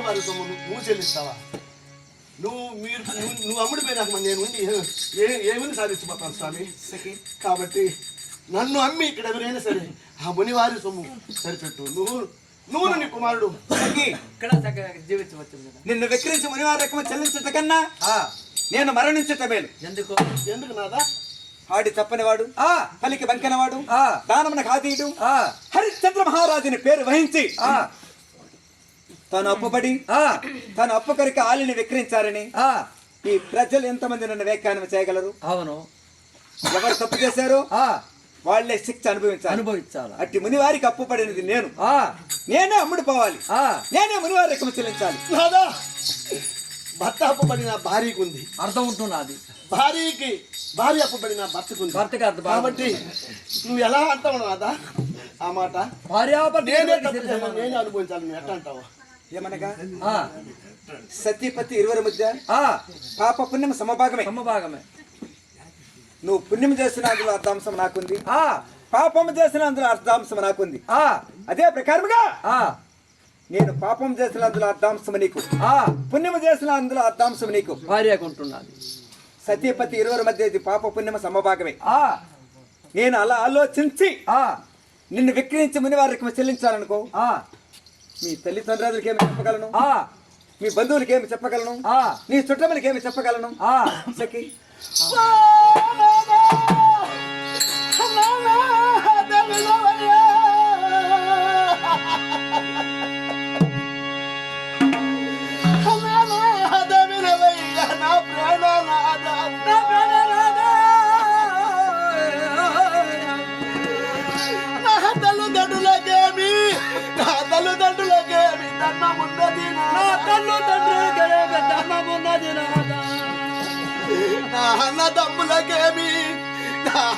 మునివారి సొమ్ము నువ్వు చెల్లిస్తావా? నువ్వు అమ్ముడిపోయినాక నేను ఉండి ఏమని సాధించిపోతాను స్వామి. కాబట్టి నన్ను అమ్మి ఇక్కడ ఎవరైనా సరే ఆ మునివారి సొమ్ము సరిపెట్టు. నువ్వు నీ కుమారుడు ఇక్కడ జీవించవచ్చు. నిన్ను విక్రించి మునివారి రకము చెల్లించట కన్నా నేను మరణించట మేలు. ఎందుకు నాదా? ఆడి తప్పనివాడు, పలికి బంకనవాడు, దానమున ఖాతీయుడు, హరిశ్చంద్ర మహారాజుని పేరు వహించి తను అప్పుబడి తను అప్పు కొరికి ఆలిని విక్రించారని ఈ ప్రజలు ఎంతమంది నన్ను వ్యాఖ్యానం చేయగలరు? అవును. ఎవరు తప్పు చేశారో వాళ్లే శిక్ష అనుభవించాలి. అట్టి మునివారికి అప్పు పడినది నేనే అమ్ముడు పోవాలి, నేనే మునివారి రకము చెల్లించాలి. భర్త అప్పు పడిన భార్యకు ఉంది, అర్థం ఉంటున్నది. భార్య అప్పు పడిన భర్తకు భర్తకి అర్థం. కాబట్టి నువ్వు ఎలా అంటావు నాదా ఆ మాట? నేనే అనుభవించాలి. నువ్వు ఎట్లా అంటావు? ఏమనగా సతీపతి ఇరువురి మధ్య పాప పుణ్యం సమభాగమే. నువ్వు పుణ్యం చేసిన అందులో అర్ధాంశం నాకుంది, పాపం చేసిన అందులో అర్ధాంశం నాకుంది. అదే ప్రకారముగా నేను పాపం చేసిన అందులో అర్ధాంశం నీకు, పుణ్యం చేసిన అందులో అర్ధాంశం నీకు. భార్యకుంటున్నది. సతీపతి ఇరువురి మధ్య ఇది పాప పుణ్యం సమభాగమే. నేను అలా ఆలోచించి నిన్ను విక్రయించి మునివారికి చెల్లించాలనుకో, మీ తల్లిదండ్రులకి ఏమి చెప్పగలను, మీ బంధువులకి ఏమి చెప్పగలను, నీ చుట్టములకి ఏమి చెప్పగలను? సఖి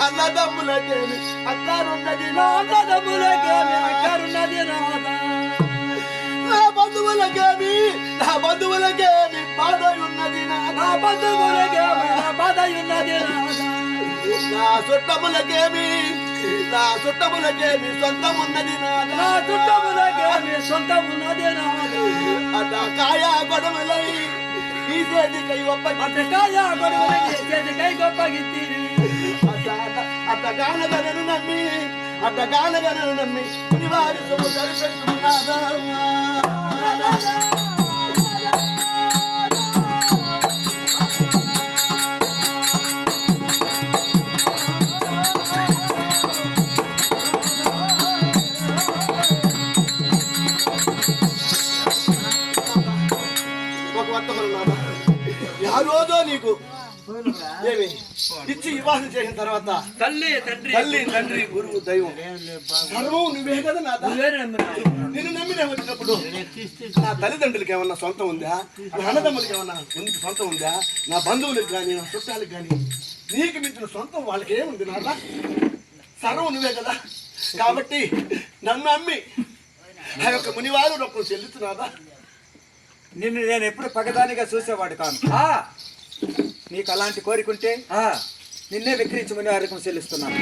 అన్నదమ్ములకేమి అక్కరున్నది, నా బంధువులకేమి బాధ ఉన్నది, నా చుట్టములకేమి సొంతం ఉన్నది. అట కాయా గొడవలై ఈ చేతికై గొప్పగిత్తిరి. అట్టగానగనను నమ్మి మునివారి సొమ్ము సరిపెట్టుకున్నాదా? ఒక వర్తమానం నాదా, ఆ రోజు నీకు ఏమి ఇచ్చి వివాహం చేసిన తర్వాత తల్లి తండ్రి గురువు దైవం సర్వం నువ్వే కదా నాదా. నిన్ను నమ్మినే వచ్చినప్పుడు నా తల్లిదండ్రులకి ఏమన్నా సొంతం ఉందా, నా అన్నదమ్ములకి ఏమన్నా సొంతం ఉందా, నా బంధువులకు కానీ నా చుట్టాలకు కానీ నీకు మించిన సొంతం వాళ్ళకి ఏముంది నాదా? సర్వం నువ్వే కదా. కాబట్టి నన్ను అమ్మి ఆ యొక్క మునివారు రొక్కం చెల్లిస్తున్నాదా? నిన్ను నేను ఎప్పుడు పగదానిగా చూసేవాడు కాను. నీకు అలాంటి కోరికుంటే నిన్నే విక్రించి మునివారి రకం చెల్లిస్తున్నాను.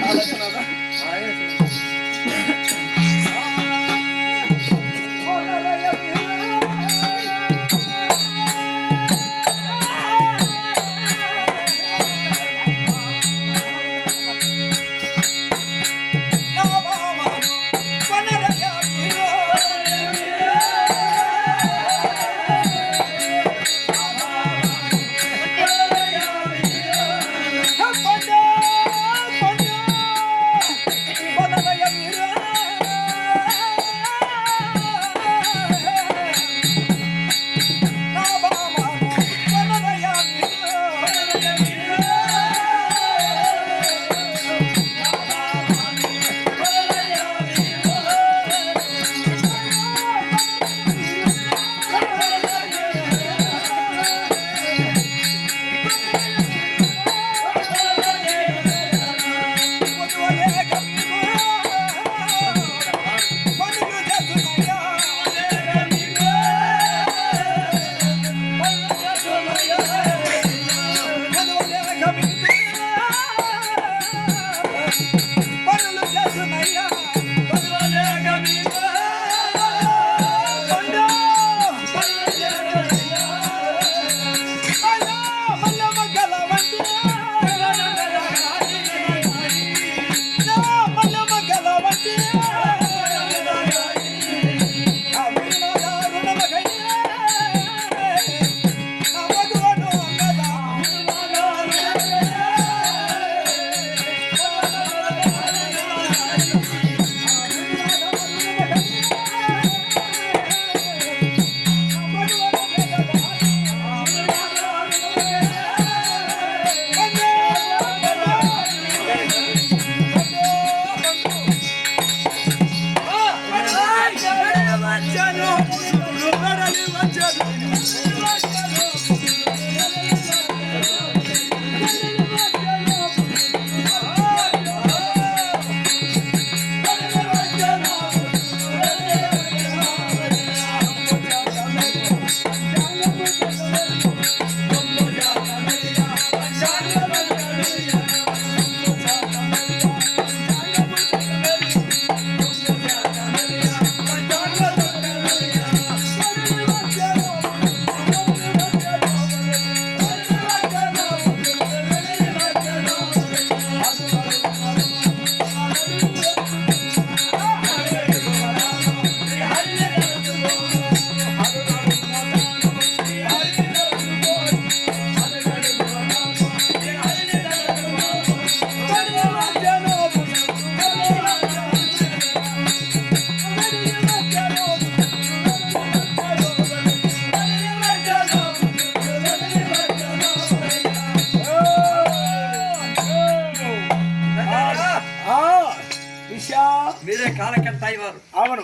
శిష్యా మీరే కాలకంట అయ్యవారు. అవును.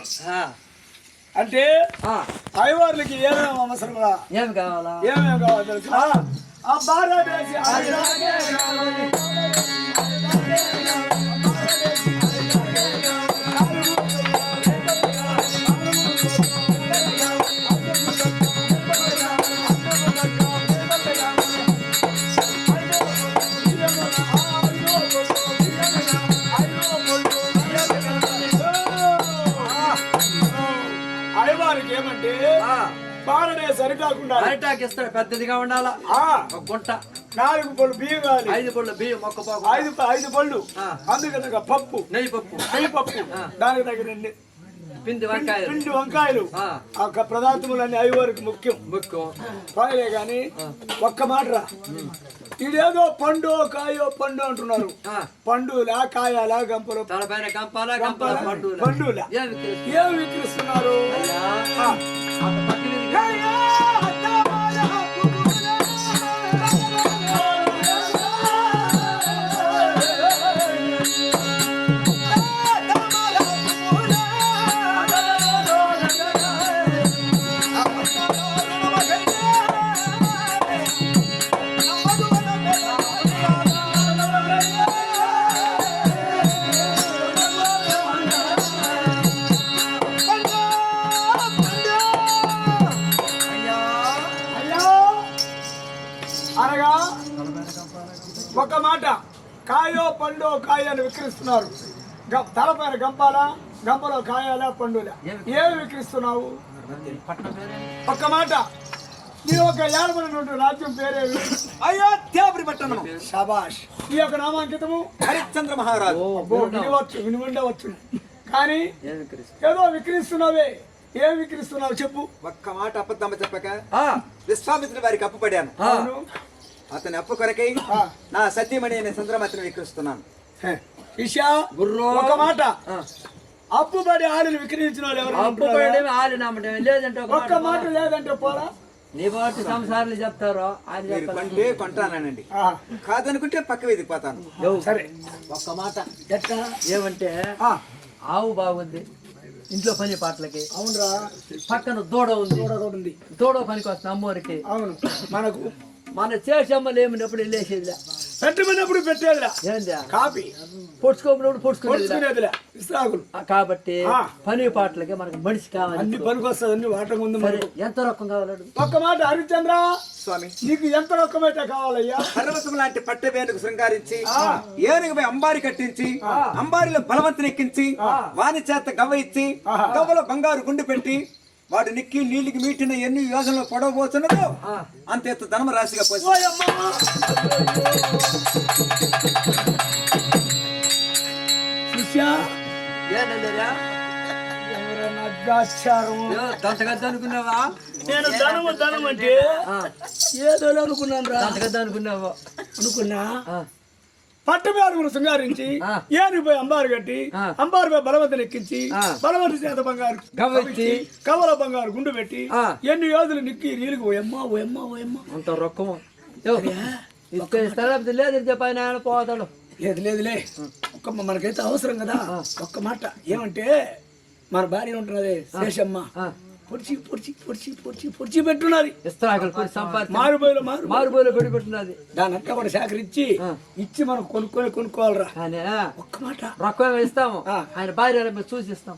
అంటే అయ్యవార్లకి ఏమేమి అవసరమా? ఏమి కావాలా? ఏమేమి కావాలి తెలుసా? ఆ భారతదేశ అయ్యవారికి ఏమంటే బారడే సరికాకుండా అరిటాకు ఇస్తాడు, పెద్దదిగా ఉండాలా. ఒక గుంట 4 పళ్ళు బియ్యం కావాలి, 5 పళ్ళు బియ్యం, మొక్క పాకు, 5 పళ్ళు, అందుకు తగ్గ పప్పు, నెయ్యి పప్పు, దానికి తగిన పిండి వంకాయలు, పిండి వంకాయలు, ఆ పదార్థములన్నీ అయ్యవారికి ముఖ్యం. కాయలే గాని ఒక్క మాట రా, ఇదేదో పండు కాయో పండు అంటున్నారు. పండులా కాయాలా గంపలు తలపైన గంపాలా పండులా ఏం విక్రిస్తున్నారు? అనగా ఒక మాట కాయో పండు కాయ అని విక్రిస్తున్నారు. తలపైన గంపాలా, గంపలో కాయాలా, పండులా ఏమి విక్రిస్తున్నావు? ఒక్క మాట, నీ ఒక ఏడబడి రాజ్యం పేరేవి? అయోధ్యాపురి పట్టణం. శబాష్. ఈ యొక్క నామాంకితము హరిశ్చంద్ర మహారాజు. విని ఉండవచ్చు కానీ ఏదో విక్రిస్తున్నావే. ఏం విక్రిస్తున్నావు చెప్పు. ఒక్క మాట అబద్ధం చెప్పక విశ్వామిత్రుని వారికి అప్పు పడాను. అతని అప్పు కొరకై నా సత్యమణి అనే చంద్రమతిని విక్రిస్తున్నాను. ఒక మాట, అప్పు పడి ఆడిని విక్రయించిన వాళ్ళు ఎవరు? లేదంటే ఒక్క మాట లేదంటే పోరా. నీ బాటి సంసారాలు చెప్తారో కొంటే కొంటానండి, కాదనుకుంటే పక్క వెతికిపోతాను. సరే ఒక్క మాట ఎట్లా ఏమంటే ఆవు బాగుంది ఇంట్లో పని పాటలకి. అవునరా. పక్కన దూడ ఉంది, దూడ పనికి వస్తుంది అమ్మవారికి. అవును. మనకు మన చేసమ్మలు ఏమినప్పుడు వెళ్ళేసేదిలే, పెట్టమన్నప్పుడు పెట్టేదిలే, కాపీ పొడుచుకోమన్నప్పుడు పొడుచుకునేదిలే ఇస్తాగులు. కాబట్టి పని పాటలకి మనకు మనిషి కావాలి. అన్ని పనికి వస్తుంది, అన్ని వాటం ఉంది. మరి ఎంత రొక్కం కావాలడు? ఒక్క మాట హరిశ్చంద్ర స్వామి, నీకు ఎంత రొక్కమైతే కావాలయ్యా? పర్వతం లాంటి పట్టవేనుకు శృంగారించి ఏనుగుపై అంబారి కట్టించి అంబారిలో బలవంతుని ఎక్కించి వాని చేత గవ్వ ఇచ్చి గవ్వలో బంగారు గుండు పెట్టి వాడు నిక్కి నీళ్ళకి మీటిన ఎన్ని యోజనలు పడవబోతున్నదో అంత ఎత్తు ధనమ రాశిగా పోయి అనుకున్నావా? నేను ధనం అంటే ఏదో అనుకున్నాను రా. అనుకున్నావా? అనుకున్నా. పట్టమేరుగును శృంగారించి ఏనుగుపై అంబారు కట్టి అంబారుపై బలవంతుని ఎక్కించి బలవంతు చేత బంగారు కవల బంగారు గుండు పెట్టి ఎన్ని యోధులు నిక్కి నీళ్ళకి ఓయమ్మా అంత రొక్కము లేదని చెప్పాయన పోతాడు. లేదులే ఒక్క మనకైతే అవసరం కదా. ఒక్క మాట ఏమంటే మన భార్య ఉంటున్నదే శేషమ్మ పొడిచి పొడిచి పొడిచి పొడిచి పొడిచి పెట్టున్నది. మారుబోయిలో పెట్టి పెట్టున్నది. దాని అంతా కూడా సేకరించి ఇచ్చి మనం కొనుక్కోవాలరా. ఒక్క మాట రొక్కం ఇస్తాము, ఆయన భార్య చూసిస్తాం.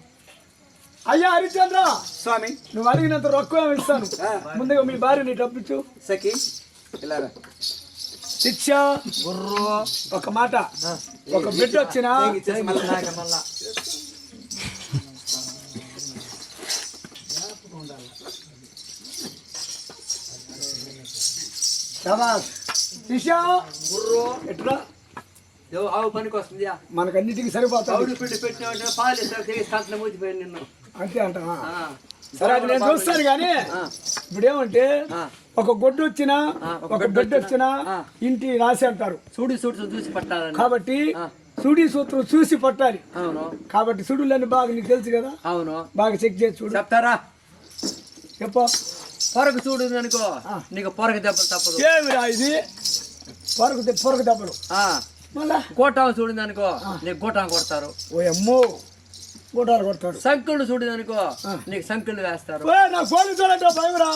అయ్యా హరిశ్చంద్ర స్వామి, నువ్వు అడిగినంత రొక్కం ఇస్తాను. ముందుగా మీ భార్యని డబ్బిచ్చు. సఖి శిక్ష ఒక మాట, ఒక బిడ్డ వచ్చినా మళ్ళా ఎట్లా ఆవు పనికి వస్తుంది, మనకన్నిటికీ సరిపోతాడు. పెట్టిన పాలు మూతిపోయి నిన్ను అంతే అంటావా? సరే అది నేను చూస్తాను కానీ ఇప్పుడేమంటే ఒక గొడ్డు వచ్చినా ఒక బిడ్డ వచ్చినా ఇంటి రాసి అంటారు. చూడి సూత్రం చూసి పట్టాలి కాబట్టి సుడి సూత్రం చూసి పట్టాలి. అవును. కాబట్టి సుడులన్నీ బాగా నీకు తెలుసు కదా. అవును. బాగా చెక్ చేసి చూడు. చెప్తారా? చెప్పు. పొరకు చూడు అనుకో, నీకు పొరకు దెబ్బలు తప్పదు. ఏమిరా ఇది? పొరకు దెబ్బలు మళ్ళా గోటాం చూడింది అనుకో నీకు గోటాం కొడతారు. ఓ అమ్మో గోటాలు కొడతాడు. సంకులు చూడింది అనుకో నీకు సంకులు వేస్తారు. నా పోలీసు అంటే భయమరా.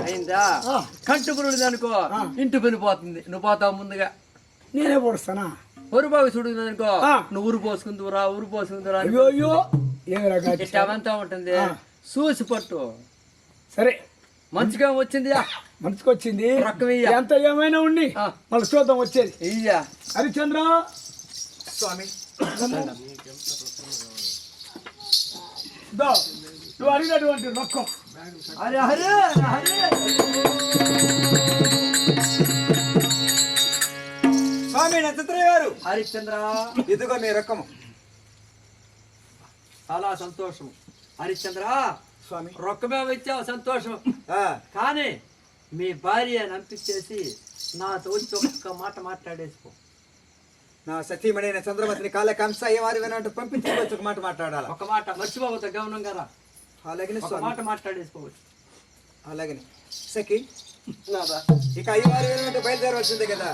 అయిందా? కంటు పురుడు అనుకో ఇంటి పని పోతుంది, నువ్వు పోతావు ముందుగా. నేనే పొడుస్తానా? ఉరుబాగు చూడింది అనుకో నువ్వు ఊరు పోసుకుందురా అయ్యో అయ్యో అవంతా ఉంటుంది. చూసి పట్టు. సరే మంచిగా వచ్చింది, మంచిగా వచ్చింది. ఎంత ఏమైనా ఉండి మళ్ళీ చూద్దాం వచ్చేది. ఇయ్యా హరిచంద్ర స్వామి నువ్వు అడిగినటువంటి రొక్కం. అరే హరే హరే స్వామి నక్షత్రయ్య గారు. హరిశ్చంద్ర ఇదిగో మీ రకము. చాలా సంతోషం హరిశ్చంద్ర. స్వామి రొక్కమే వచ్చావు సంతోషం. కానీ మీ భార్య నంపించేసి నాతో వచ్చి ఒక్క మాట మాట్లాడేసుకో. నా సతీమణైన చంద్రమతిని కాలకంస అయ్యవారి వినంటూ పంపించుకోవచ్చు. ఒక మాట మాట్లాడాలి. ఒక మాట మర్చిపోవద్దు, గమనంగా రా. అలాగనే ఒక మాట మాట్లాడేసుకోవచ్చు. అలాగనే సఖి ఇక అయ్యవారి వినంటూ బయలుదేరవలసిందే కదా.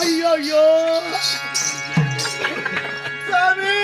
అయ్యో స్వామి